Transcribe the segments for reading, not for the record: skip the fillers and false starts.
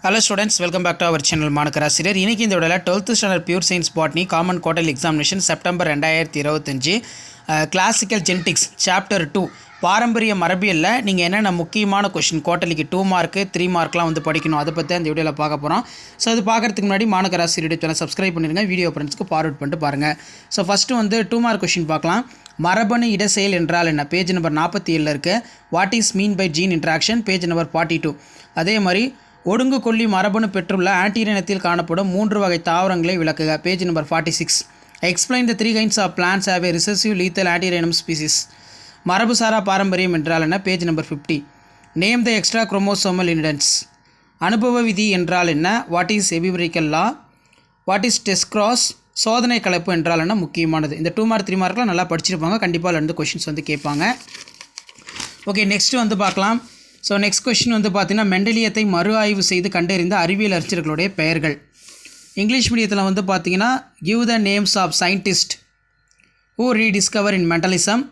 Hello students, welcome back to our channel மாணக்கராசிரியர். இன்னைக்கு இந்த வீடியோல 12th standard pure science botany common quarterly examination September 2025 classical genetics chapter 2 பாரம்பரிய மரபியல்ல நீங்க என்னென்ன முக்கியமான क्वेश्चन குவார்டர்லிக்கு 2 மார்க் 3 மார்க்லாம் வந்து படிக்கணும் அத பத்தி இந்த வீடியோல பார்க்க போறோம். சோ அது பார்க்கிறதுக்கு முன்னாடி மாணக்கராசிரியர் சேனலை சப்ஸ்கிரைப் பண்ணிருங்க, வீடியோ ஃப்ரெண்ட்ஸ்க்கு ஃபார்வர்ட் பண்ணிட்டு பாருங்க. சோ ஃபர்ஸ்ட் வந்து 2 மார்க் क्वेश्चन பார்க்கலாம். மரபணு இடசெயல் என்றால் என்ன? பேஜ் நம்பர் 47ல இருக்கு. What is mean by gene interaction? Page number 42. அதே மாதிரி ஒடுங்கு கொல்லி மரபணு பெற்றுள்ள ஆன்டீரியனத்தில் காணப்படும் 3 வகை தாவரங்களை விளக்குக. Page number 46. Explain the 3 kinds of plants have a recessive lethal antirrhinum species. மரபுசாரா பாரம்பரியம் என்றால் என்ன? Page number 50. Name the extra chromosomal inheritance. அனுபவ விதி என்றால் என்ன? What is empirical law? What is test cross? சோதனை கலப்பு என்றால் என்ன? முக்கியமானது. இந்த 2 மார்க் 3 மார்க்லாம் நல்லா படிச்சிருப்பாங்க, கண்டிப்பாக ரெண்டு கொஷின்ஸ் வந்து கேட்பாங்க. ஓகே, நெக்ஸ்ட் வந்து பார்க்கலாம். ஸோ நெக்ஸ்ட் கொஸ்டின் வந்து பார்த்தீங்கன்னா மெண்டலியத்தை மறு ஆய்வு செய்து கண்டறிந்த அறிவியல் அறிஞர்களுடைய பெயர்கள். இங்கிலீஷ் மீடியத்தில் வந்து பார்த்தீங்கன்னா give the names of scientist who rediscover in Mendelism.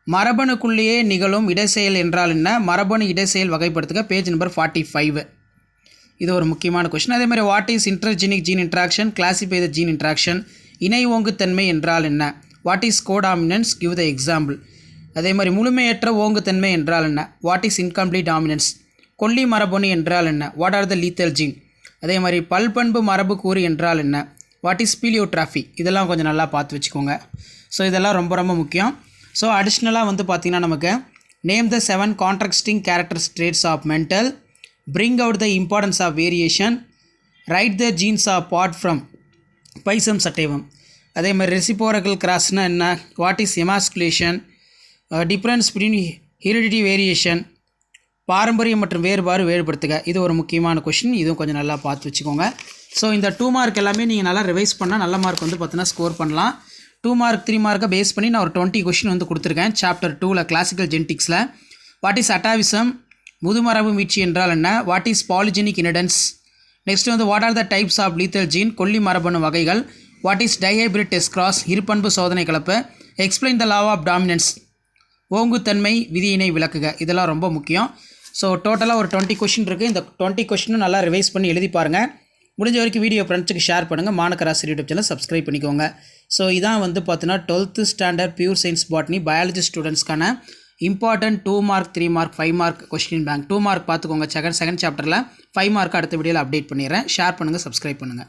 மரபணுக்குள்ளேயே நிகழும் இடைச்செயல் என்றால் என்ன? மரபணு இடைச்செயல் வகைப்படுத்துக. Page number 45. இது ஒரு முக்கியமான கொஸ்டின். அதே மாதிரி what is intergenic gene interaction? Classify the gene interaction. இணை ஓங்குத்தன்மை என்றால் என்ன? What is codominance? Give the example. அதே மாதிரி முழுமையற்ற ஓங்குத்தன்மை என்றால் என்ன? What is incomplete dominance. கொல்லி மரபணு என்றால் என்ன? What are the lethal gene. அதே மாதிரி பல்பண்பு மரபு கூறு என்றால் என்ன? What is pleiotropy. இதெல்லாம் கொஞ்சம் நல்லா பார்த்து வச்சுக்கோங்க. ஸோ இதெல்லாம் ரொம்ப ரொம்ப முக்கியம். ஸோ அடிஷ்னலாக வந்து பார்த்திங்கன்னா நமக்கு name the 7 contrasting character traits of Mendel. Bring out the importance of variation. Write the genes of part from Pisum sativum. அதே மாதிரி ரெசிபோரக்கல் கிராஸ்னா என்ன? What is emasculation. Difference between heredity variation. பாரம்பரியம் மற்றும் வேறுபடுத்துக. இது ஒரு முக்கியமான கொஷின், இதுவும் கொஞ்சம் நல்லா பார்த்து வச்சுக்கோங்க. ஸோ இந்த 2 மார்க் எல்லாமே நீங்கள் நல்லா ரிவைஸ் பண்ணால் நல்ல மார்க் வந்து பார்த்தீங்கன்னா ஸ்கோர் பண்ணலாம். 2 மார்க் 3 மார்க்கை பேஸ் பண்ணி நான் ஒரு 20 கொஷின் வந்து கொடுத்துருக்கேன் சாப்டர் 2ல் கிளாசிக்கல் ஜெனடிக்ஸில். What is atavism? முதுமரபு மீட்சி என்றால் என்ன? What is polygenic inheritance. Next வந்து what are the types of lethal gene? கொல்லி மரபணு வகைகள். What is dihybrid test cross? இருபண்பு சோதனை கலப்பு. Explain the law of dominance. ஓங்குத்தன்மை விதியினை விளக்குக. இதெல்லாம் ரொம்ப முக்கியம். ஸோ டோட்டலாக ஒரு 20 கொஷின் இருக்குது. இந்த 20 கொஷினும் நல்லா ரிவைஸ் பண்ணி எழுதி பாருங்கள். முடிஞ்ச வரைக்கும் வீடியோ ஃப்ரெண்ட்ஸுக்கு ஷேர் பண்ணுங்கள். மாணக்கராசிரியர் யூடியூப் சேனல் சப்ஸ்கிரைப் பண்ணிக்கோங்க. ஸோ இதான் வந்து பார்த்தீங்கன்னா 12th standard pure science botany biology ஸ்டூடெண்ட்ஸ்க்கான important 2 mark 3 mark 5 mark question bank. 2 mark பார்த்துக்கோங்க. செகண்ட் சாப்டரில் 5 மார்க் அடுத்த வீடியோவில் அப்டேட் பண்ணிடுறேன். ஷேர் பண்ணுங்கள், சப்ஸ்கிரைப் பண்ணுங்கள்.